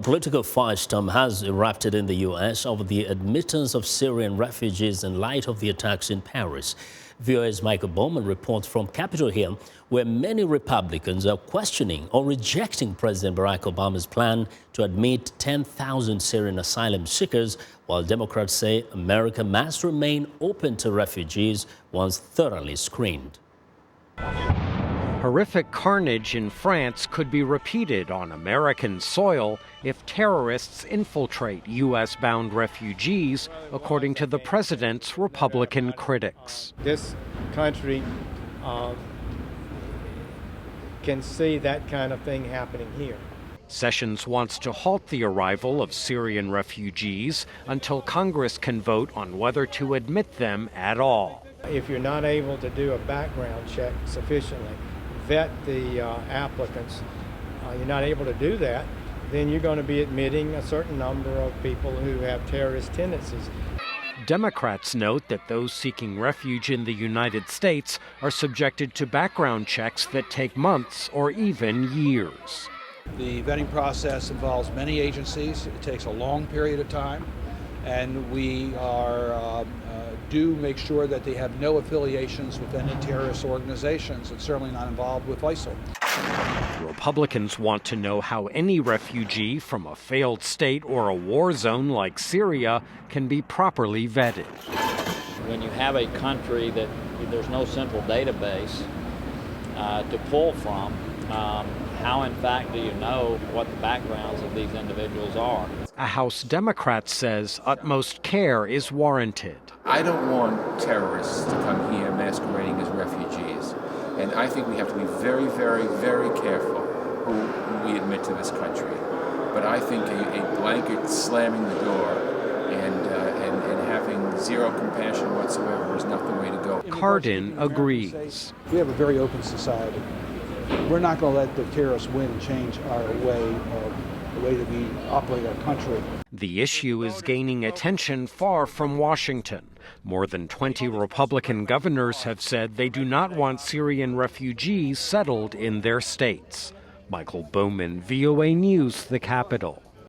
A political firestorm has erupted in the U.S. over the admittance of Syrian refugees in light of the attacks in Paris. VOA's Michael Bowman reports from Capitol Hill, where many Republicans are questioning or rejecting President Barack Obama's plan to admit 10,000 Syrian asylum seekers, while Democrats say America must remain open to refugees once thoroughly screened. Horrific carnage in France could be repeated on American soil if terrorists infiltrate U.S.-bound refugees, according to the president's Republican critics. This country can see that kind of thing happening here. Sessions wants to halt the arrival of Syrian refugees until Congress can vote on whether to admit them at all. If you're not able to do a background check sufficiently, vet the applicants, you're not able to do that, then you're going to be admitting a certain number of people who have terrorist tendencies. Democrats note that those seeking refuge in the United States are subjected to background checks that take months or even years. The vetting process involves many agencies. It takes a long period of time, and we do make sure that they have no affiliations with any terrorist organizations and certainly not involved with ISIL. Republicans want to know how any refugee from a failed state or a war zone like Syria can be properly vetted. When you have a country that there's no central database to pull from, how in fact do you know what the backgrounds of these individuals are? A House Democrat says utmost care is warranted. I don't want terrorists to come here masquerading as refugees. And I think we have to be very, very, very careful who we admit to this country. But I think a blanket slamming the door and having zero compassion whatsoever is not the way to go. Cardin agrees. We have a very open society. We're not going to let the terrorists win and change our way the way that we operate our country. The issue is gaining attention far from Washington. More than 20 Republican governors have said they do not want Syrian refugees settled in their states. Michael Bowman, VOA News, the Capitol.